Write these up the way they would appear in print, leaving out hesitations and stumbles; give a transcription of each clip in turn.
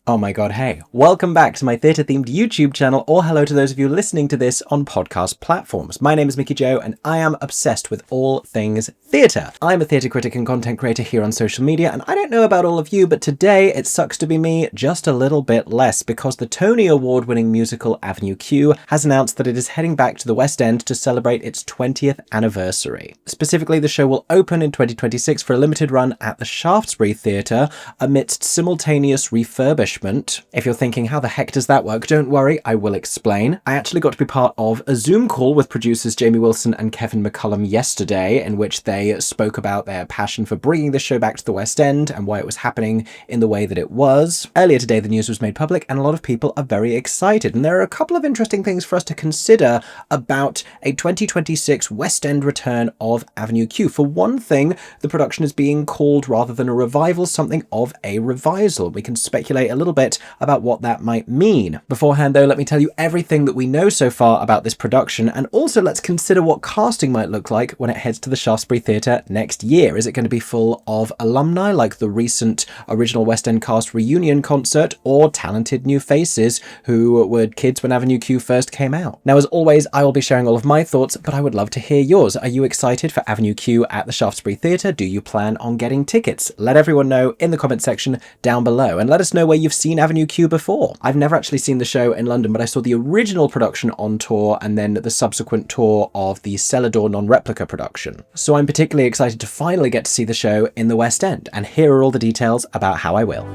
Oh my god, hey. Welcome back to my theatre-themed YouTube channel, or hello to those of you listening to this on podcast platforms. My name is Mickey Jo, and I am obsessed with all things theatre. I'm a theatre critic and content creator here on social media, and I don't know about all of you, but today it sucks to be me just a little bit less, because the Tony Award-winning musical Avenue Q has announced that it is heading back to the West End to celebrate its 20th anniversary. Specifically, the show will open in 2026 for a limited run at the Shaftesbury Theatre amidst simultaneous refurbishment. If you're thinking, how the heck does that work? Don't worry, I will explain. I actually got to be part of a Zoom call with producers Jamie Wilson and Kevin McCullum yesterday, in which they spoke about their passion for bringing the show back to the West End and why it was happening in the way that it was. Earlier today, the news was made public and a lot of people are very excited. And there are a couple of interesting things for us to consider about a 2026 West End return of Avenue Q. For one thing, the production is being called, rather than a revival, something of a revisal. We can speculate a little bit about what that might mean. Beforehand though, let me tell you everything that we know so far about this production, and also let's consider what casting might look like when it heads to the Shaftesbury Theatre next year. Is it going to be full of alumni like the recent original West End cast reunion concert, or talented new faces who were kids when Avenue Q first came out? Now, as always, I will be sharing all of my thoughts, but I would love to hear yours. Are you excited for Avenue Q at the Shaftesbury Theatre? Do you plan on getting tickets? Let everyone know in the comment section down below, and let us know where you've seen Avenue Q before. I've never actually seen the show in London, but I saw the original production on tour and then the subsequent tour of the Cellador non-replica production. So I'm particularly excited to finally get to see the show in the West End, and here are all the details about how I will.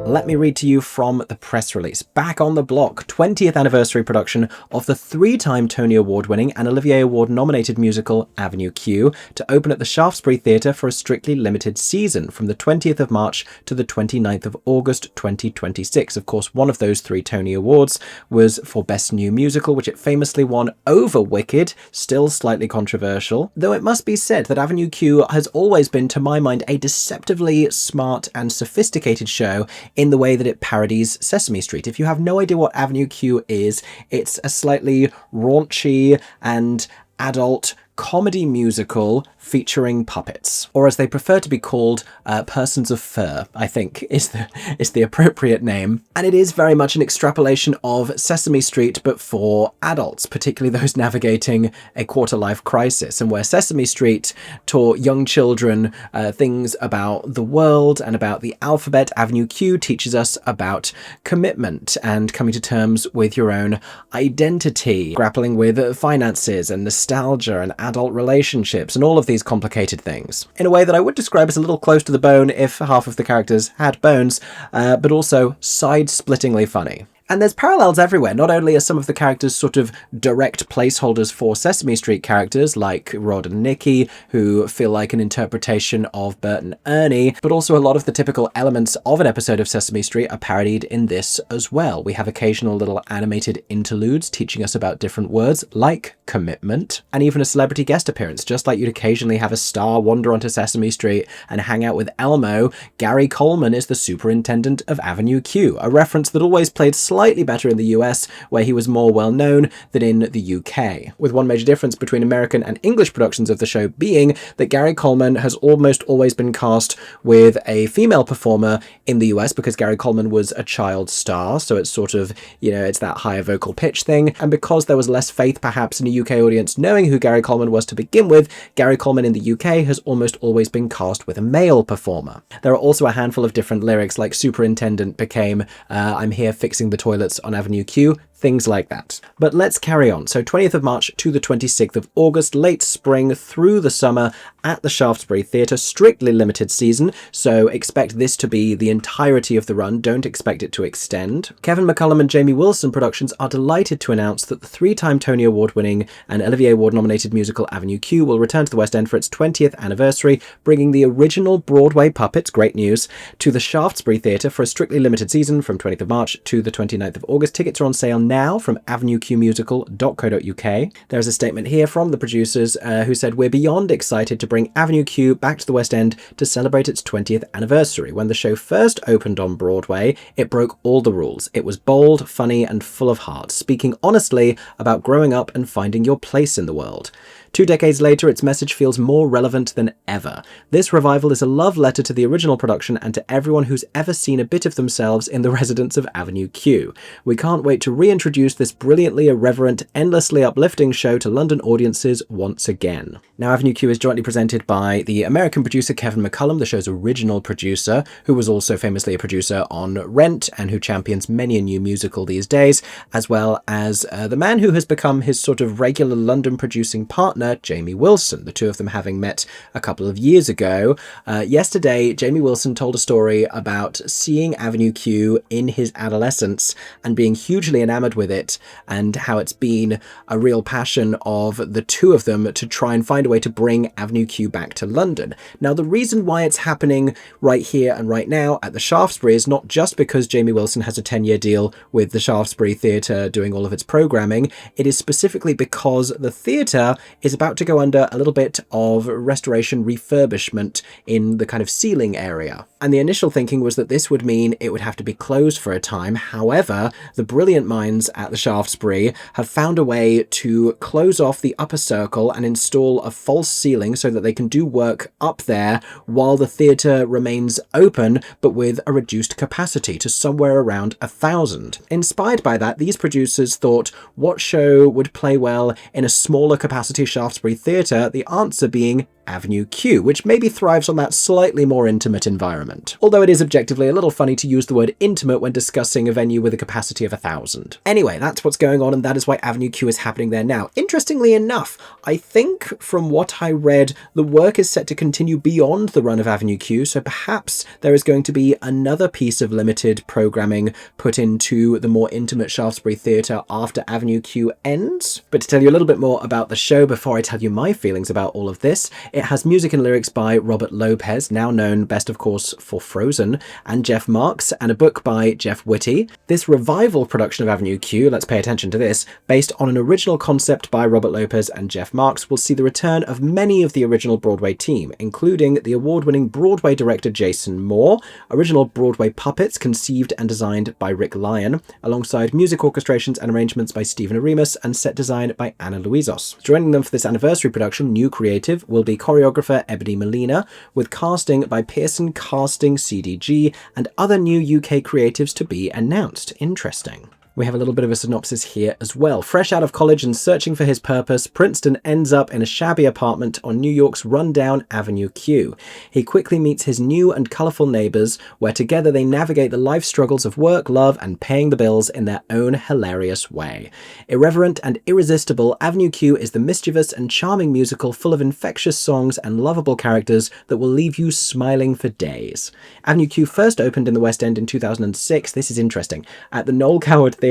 Let me read to you from the press release. Back on the block, 20th anniversary production of the three-time Tony Award-winning and Olivier Award-nominated musical Avenue Q to open at the Shaftesbury Theatre for a strictly limited season from the 20th of March to the 29th of August 2026. Of course, one of those three Tony Awards was for Best New Musical, which it famously won over Wicked, still slightly controversial. Though it must be said that Avenue Q has always been, to my mind, a deceptively smart and sophisticated show in the way that it parodies Sesame Street. If you have no idea what Avenue Q is, it's a slightly raunchy and adult comedy musical featuring puppets, or as they prefer to be called, persons of fur, I think is the appropriate name. And it is very much an extrapolation of Sesame Street, but for adults, particularly those navigating a quarter-life crisis, and where Sesame Street taught young children things about the world and about the alphabet, Avenue Q teaches us about commitment and coming to terms with your own identity, grappling with finances and nostalgia and adult relationships and all of these complicated things in a way that I would describe as a little close to the bone if half of the characters had bones, but also side-splittingly funny. And there's parallels everywhere. Not only are some of the characters sort of direct placeholders for Sesame Street characters like Rod and Nikki, who feel like an interpretation of Bert and Ernie, but also a lot of the typical elements of an episode of Sesame Street are parodied in this as well. We have occasional little animated interludes teaching us about different words like commitment, and even a celebrity guest appearance. Just like you'd occasionally have a star wander onto Sesame Street and hang out with Elmo, Gary Coleman is the superintendent of Avenue Q, a reference that always played slightly better in the US, where he was more well known than in the UK, with one major difference between American and English productions of the show being that Gary Coleman has almost always been cast with a female performer in the US, because Gary Coleman was a child star, so it's sort of, you know, it's that higher vocal pitch thing, and because there was less faith perhaps in a UK audience knowing who Gary Coleman was to begin with, Gary Coleman in the UK has almost always been cast with a male performer. There are also a handful of different lyrics, like Superintendent became I'm here fixing the toilets on Avenue Q, things like that. But let's carry on. So 20th of March to the 26th of August, late spring through the summer at the Shaftesbury Theatre, strictly limited season, so expect this to be the entirety of the run, don't expect it to extend. Kevin McCullum and Jamie Wilson Productions are delighted to announce that the three-time Tony Award-winning and Olivier Award-nominated musical Avenue Q will return to the West End for its 20th anniversary, bringing the original Broadway puppets, great news, to the Shaftesbury Theatre for a strictly limited season from 20th of March to the 29th of August. Tickets are on sale now from avenueqmusical.co.uk. There's a statement here from the producers who said, "We're beyond excited to bring Avenue Q back to the West End to celebrate its 20th anniversary. When the show first opened on Broadway, it broke all the rules. It was bold, funny, and full of heart, speaking honestly about growing up and finding your place in the world. 2 decades later, its message feels more relevant than ever. This revival is a love letter to the original production and to everyone who's ever seen a bit of themselves in the residents of Avenue Q. We can't wait to reintroduce this brilliantly irreverent, endlessly uplifting show to London audiences once again. Now, Avenue Q is jointly presented by the American producer Kevin McCullum, the show's original producer, who was also famously a producer on Rent and who champions many a new musical these days, as well as the man who has become his sort of regular London producing partner, Jamie Wilson, the two of them having met a couple of years ago. Yesterday, Jamie Wilson told a story about seeing Avenue Q in his adolescence and being hugely enamored with it, and how it's been a real passion of the two of them to try and find a way to bring Avenue Q back to London. Now, the reason why it's happening right here and right now at the Shaftesbury is not just because Jamie Wilson has a 10-year deal with the Shaftesbury Theatre doing all of its programming. It is specifically because the theatre is about to go under a little bit of restoration refurbishment in the kind of ceiling area. And the initial thinking was that this would mean it would have to be closed for a time. However, the brilliant minds at the Shaftesbury have found a way to close off the upper circle and install a false ceiling so that they can do work up there while the theatre remains open, but with a reduced capacity to somewhere around 1,000. Inspired by that, these producers thought, what show would play well in a smaller capacity Shaftesbury theatre? The answer being Avenue Q, which maybe thrives on that slightly more intimate environment. Although it is objectively a little funny to use the word intimate when discussing a venue with a capacity of 1,000. Anyway, that's what's going on, and that is why Avenue Q is happening there now. Interestingly enough, I think from what I read, the work is set to continue beyond the run of Avenue Q, so perhaps there is going to be another piece of limited programming put into the more intimate Shaftesbury Theatre after Avenue Q ends. But to tell you a little bit more about the show before I tell you my feelings about all of this, it has music and lyrics by Robert Lopez, now known best of course for Frozen, and Jeff Marks, and a book by Jeff Whitty. This revival production of Avenue Q, let's pay attention to this, based on an original concept by Robert Lopez and Jeff Marks, will see the return of many of the original Broadway team, including the award-winning Broadway director Jason Moore, original Broadway puppets conceived and designed by Rick Lyon, alongside music orchestrations and arrangements by Stephen Aremus and set design by Anna Luizos. Joining them for this anniversary production, new creative, will be choreographer Ebony Molina, with casting by Pearson Casting CDG and other new UK creatives to be announced. Interesting. We have a little bit of a synopsis here as well. Fresh out of college and searching for his purpose, Princeton ends up in a shabby apartment on New York's rundown Avenue Q. He quickly meets his new and colourful neighbours, where together they navigate the life struggles of work, love, and paying the bills in their own hilarious way. Irreverent and irresistible, Avenue Q is the mischievous and charming musical full of infectious songs and lovable characters that will leave you smiling for days. Avenue Q first opened in the West End in 2006, this is interesting, at the Noel Coward Theatre,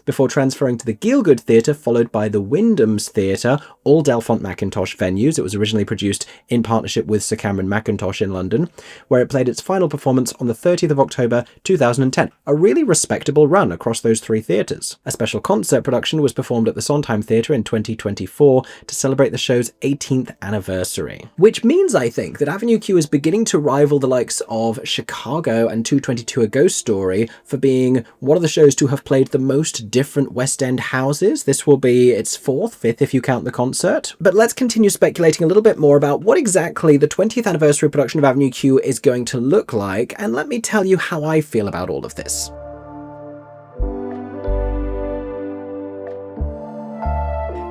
before transferring to the Gielgud Theatre, followed by the Wyndham's Theatre, all Delphont Mackintosh venues. It was originally produced in partnership with Sir Cameron Mackintosh in London, where it played its final performance on the 30th of October 2010. A really respectable run across those three theatres. A special concert production was performed at the Sondheim Theatre in 2024 to celebrate the show's 18th anniversary. Which means, I think, that Avenue Q is beginning to rival the likes of Chicago and 222 A Ghost Story for being one of the shows to have played the most different West End houses. This will be its fourth, fifth if you count the concert. But let's continue speculating a little bit more about what exactly the 20th anniversary production of Avenue Q is going to look like, and let me tell you how I feel about all of this.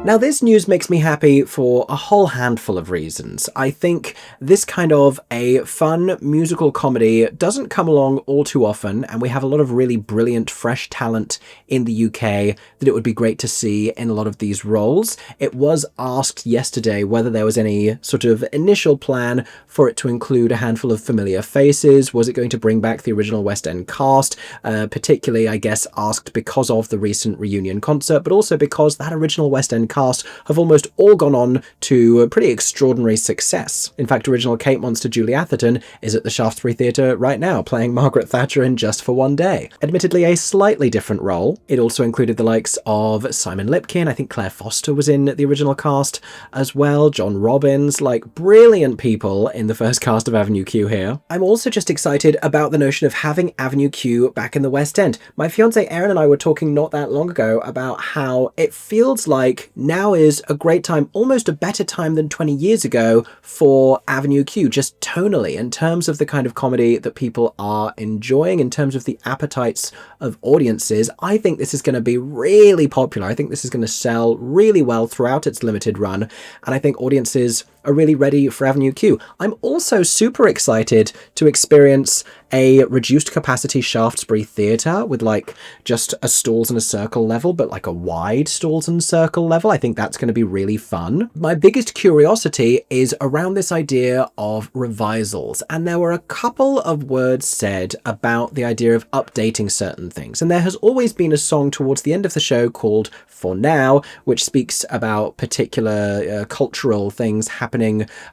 Now, this news makes me happy for a whole handful of reasons. I think this kind of a fun musical comedy doesn't come along all too often, and we have a lot of really brilliant, fresh talent in the UK that it would be great to see in a lot of these roles. It was asked yesterday whether there was any sort of initial plan for it to include a handful of familiar faces. Was it going to bring back the original West End cast? Particularly, I guess, asked because of the recent reunion concert, but also because that original West End cast have almost all gone on to a pretty extraordinary success. In fact, original Kate Monster Julie Atherton is at the Shaftesbury Theatre right now, playing Margaret Thatcher in Just for One Day. Admittedly a slightly different role. It also included the likes of Simon Lipkin, I think Claire Foster was in the original cast as well, John Robbins, like brilliant people in the first cast of Avenue Q here. I'm also just excited about the notion of having Avenue Q back in the West End. My fiancé Erin and I were talking not that long ago about how it feels like now is a great time, almost a better time than 20 years ago for Avenue Q, just tonally, in terms of the kind of comedy that people are enjoying, in terms of the appetites of audiences. I think this is going to be really popular. I think this is going to sell really well throughout its limited run, and I think audiences are really ready for Avenue Q. I'm also super excited to experience a reduced capacity Shaftesbury Theatre with like just a stalls and a circle level, but like a wide stalls and circle level. I think that's going to be really fun. My biggest curiosity is around this idea of revisals, and there were a couple of words said about the idea of updating certain things, and there has always been a song towards the end of the show called For Now, which speaks about particular cultural things happening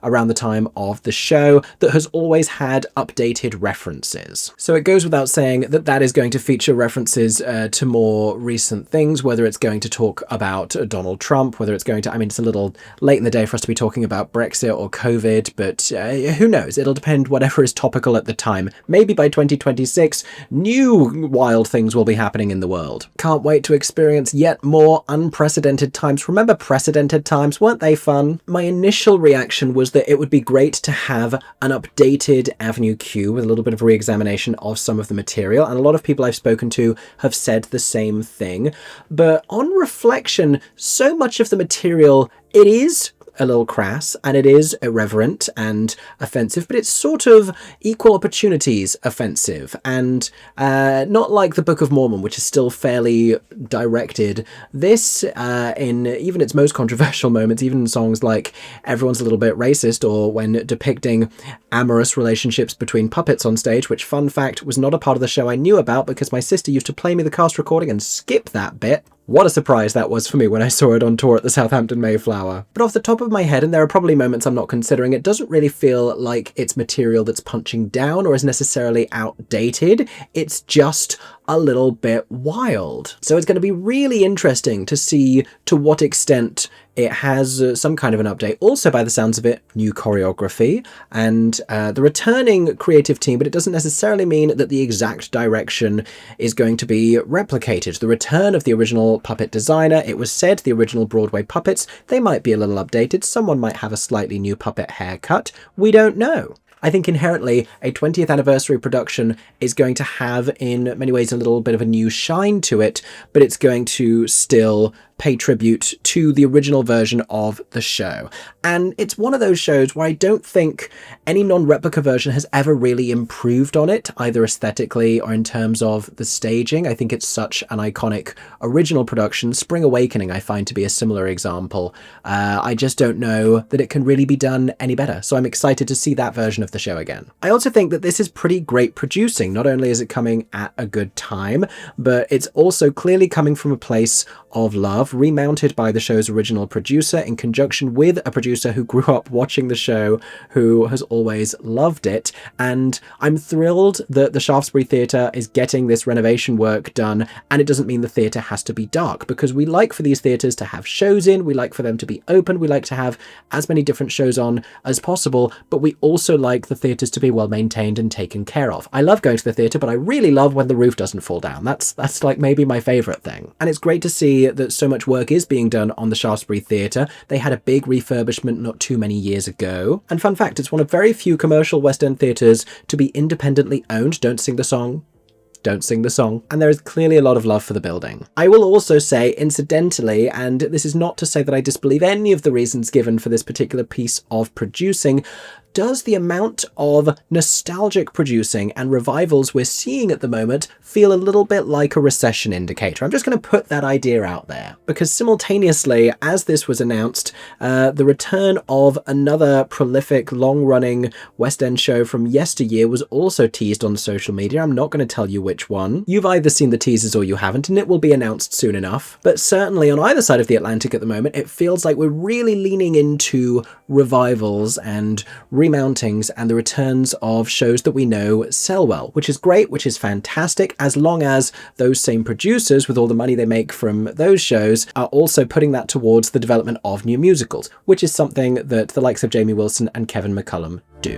around the time of the show that has always had updated references. So it goes without saying that that is going to feature references to more recent things, whether it's going to talk about Donald Trump, whether it's going to, I mean, it's a little late in the day for us to be talking about Brexit or COVID, but who knows? It'll depend whatever is topical at the time. Maybe by 2026, new wild things will be happening in the world. Can't wait to experience yet more unprecedented times. Remember precedented times? Weren't they fun? My initial reaction was that it would be great to have an updated Avenue Q with a little bit of re-examination of some of the material, and a lot of people I've spoken to have said the same thing. But on reflection, so much of the material, it is a little crass and it is irreverent and offensive, but it's sort of equal opportunities offensive, and not like the Book of Mormon, which is still fairly directed. This, in even its most controversial moments, even in songs like Everyone's a Little Bit Racist, or when depicting amorous relationships between puppets on stage, which, fun fact, was not a part of the show I knew about because my sister used to play me the cast recording and skip that bit. What a surprise that was for me when I saw it on tour at the Southampton Mayflower. But off the top of my head, and there are probably moments I'm not considering, it doesn't really feel like it's material that's punching down or is necessarily outdated. It's just a little bit wild. So it's going to be really interesting to see to what extent it has some kind of an update. Also, by the sounds of it, new choreography and the returning creative team, but it doesn't necessarily mean that the exact direction is going to be replicated. The return of the original puppet designer, it was said the original Broadway puppets, they might be a little updated. Someone might have a slightly new puppet haircut. We don't know. I think inherently a 20th anniversary production is going to have in many ways a little bit of a new shine to it, but it's going to still pay tribute to the original version of the show. And it's one of those shows where I don't think any non-replica version has ever really improved on it, either aesthetically or in terms of the staging. I think it's such an iconic original production. Spring Awakening I find to be a similar example. I just don't know that it can really be done any better. So I'm excited to see that version of the show again. I also think that this is pretty great producing. Not only is it coming at a good time, but it's also clearly coming from a place of love, remounted by the show's original producer in conjunction with a producer who grew up watching the show, who has always loved it. And I'm thrilled that the Shaftesbury Theatre is getting this renovation work done, and it doesn't mean the theatre has to be dark, because we like for these theatres to have shows in, we like for them to be open, we like to have as many different shows on as possible, but we also like the theatres to be well maintained and taken care of. I love going to the theatre, but I really love when the roof doesn't fall down. That's like maybe my favourite thing. And it's great to see that so much work is being done on the Shaftesbury Theatre. They had a big refurbishment not too many years ago. And fun fact, it's one of very few commercial West End theatres to be independently owned. Don't sing the song. Don't sing the song. And there is clearly a lot of love for the building. I will also say, incidentally, and this is not to say that I disbelieve any of the reasons given for this particular piece of producing, does the amount of nostalgic producing and revivals we're seeing at the moment feel a little bit like a recession indicator? I'm just going to put that idea out there, because simultaneously, as this was announced, the return of another prolific, long-running West End show from yesteryear was also teased on social media. I'm not going to tell you which one. You've either seen the teasers or you haven't, and it will be announced soon enough. But certainly on either side of the Atlantic at the moment, it feels like we're really leaning into revivals and remountings and the returns of shows that we know sell well, which is great, which is fantastic, as long as those same producers, with all the money they make from those shows, are also putting that towards the development of new musicals, which is something that the likes of Jamie Wilson and Kevin McCullum do.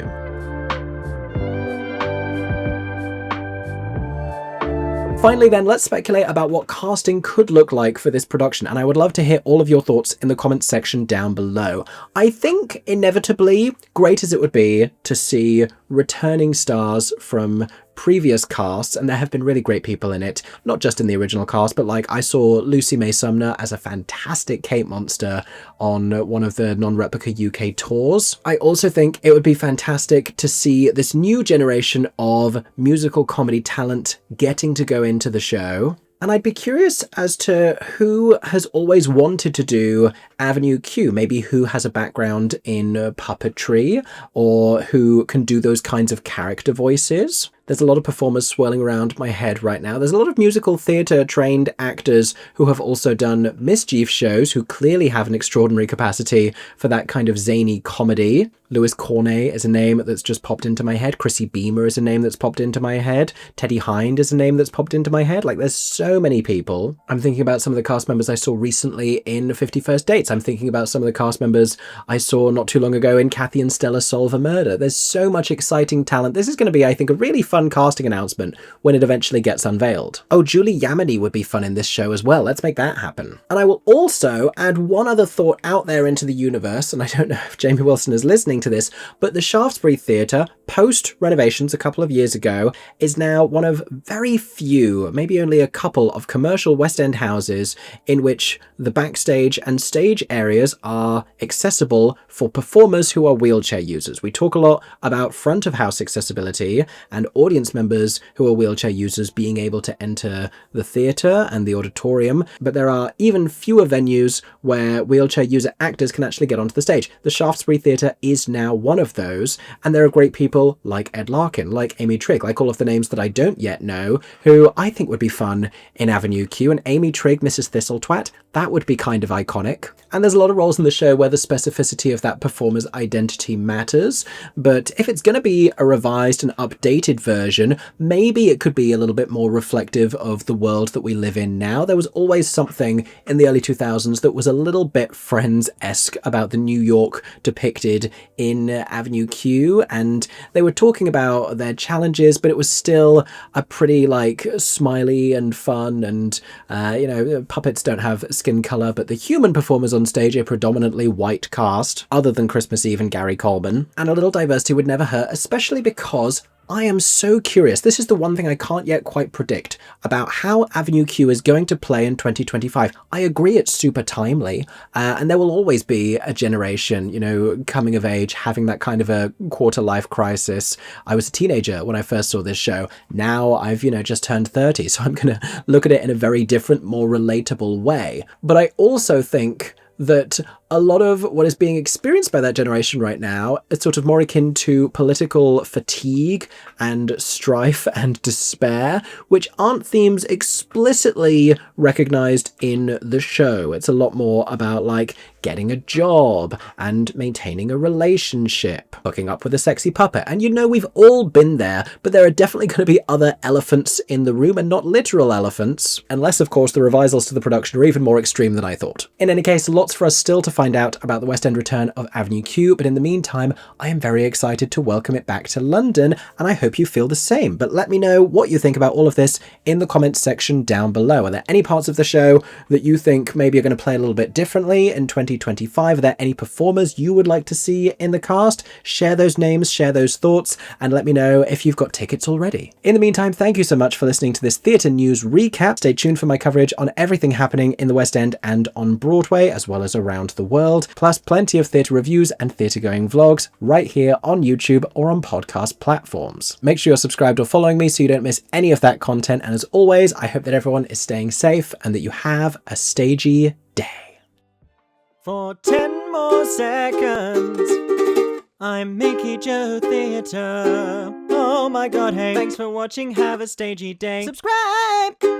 Finally then, let's speculate about what casting could look like for this production, and I would love to hear all of your thoughts in the comments section down below. I think, inevitably, great as it would be to see returning stars from previous casts, and there have been really great people in it, not just in the original cast, but like I saw Lucy May Sumner as a fantastic Kate Monster on one of the non-replica UK tours. I also think it would be fantastic to see this new generation of musical comedy talent getting to go into the show. And I'd be curious as to who has always wanted to do Avenue Q, maybe who has a background in puppetry or who can do those kinds of character voices. There's a lot of performers swirling around my head right now. There's a lot of musical theatre trained actors who have also done mischief shows who clearly have an extraordinary capacity for that kind of zany comedy. Louis Cornet is a name that's just popped into my head. Chrissy Beamer is a name that's popped into my head. Teddy Hind is a name that's popped into my head. Like, there's so many people. I'm thinking about some of the cast members I saw recently in 50 First Dates. I'm thinking about some of the cast members I saw not too long ago in Kathy and Stella Solve a Murder. There's so much exciting talent. This is going to be, I think, a really fun casting announcement when it eventually gets unveiled. Oh, Julie Yamini would be fun in this show as well. Let's make that happen. And I will also add one other thought out there into the universe, and I don't know if Jamie Wilson is listening to this, but the Shaftesbury Theatre, post renovations a couple of years ago, is now one of very few, maybe only a couple of commercial West End houses in which the backstage and stage areas are accessible for performers who are wheelchair users. We talk a lot about front of house accessibility and audience members who are wheelchair users being able to enter the theatre and the auditorium, but there are even fewer venues where wheelchair user actors can actually get onto the stage. The Shaftesbury Theatre is now one of those, and there are great people like Ed Larkin, like Amy Trigg, like all of the names that I don't yet know, who I think would be fun in Avenue Q. And Amy Trigg, Mrs. Thistletwat, that would be kind of iconic. And there's a lot of roles in the show where the specificity of that performer's identity matters, but if it's going to be a revised and updated version, maybe it could be a little bit more reflective of the world that we live in now. There was always something in the early 2000s that was a little bit Friends-esque about the New York depicted in Avenue Q, and they were talking about their challenges, but it was still a pretty like smiley and fun, and you know, puppets don't have skin color, but the human performers on stage are predominantly white cast, other than Christmas Eve and Gary Coleman, and a little diversity would never hurt, especially because I am so curious. This is the one thing I can't yet quite predict about how Avenue Q is going to play in 2025. I agree it's super timely, and there will always be a generation, you know, coming of age, having that kind of a quarter life crisis. I was a teenager when I first saw this show. Now I've, you know, just turned 30, so I'm going to look at it in a very different, more relatable way. But I also think that a lot of what is being experienced by that generation right now is sort of more akin to political fatigue and strife and despair, which aren't themes explicitly recognized in the show. It's a lot more about like getting a job and maintaining a relationship, hooking up with a sexy puppet. And you know, we've all been there, but there are definitely going to be other elephants in the room, and not literal elephants, unless of course the revisals to the production are even more extreme than I thought. In any case, lots for us still to find out about the West End return of Avenue Q, but in the meantime, I am very excited to welcome it back to London, and I hope you feel the same. But let me know what you think about all of this in the comments section down below. Are there any parts of the show that you think maybe are going to play a little bit differently in 2025? Are there any performers you would like to see in the cast? Share those names, share those thoughts, and let me know if you've got tickets already. In the meantime, thank you so much for listening to this theatre news recap. Stay tuned for my coverage on everything happening in the West End and on Broadway, as well as around the world, plus plenty of theatre reviews and theatre-going vlogs right here on YouTube or on podcast platforms. Make sure you're subscribed or following me so you don't miss any of that content, and as always, I hope that everyone is staying safe and that you have a stagey day. For 10 more seconds, I'm MickeyJoTheatre. Oh my god, hey, thanks for watching, have a stagey day. Subscribe!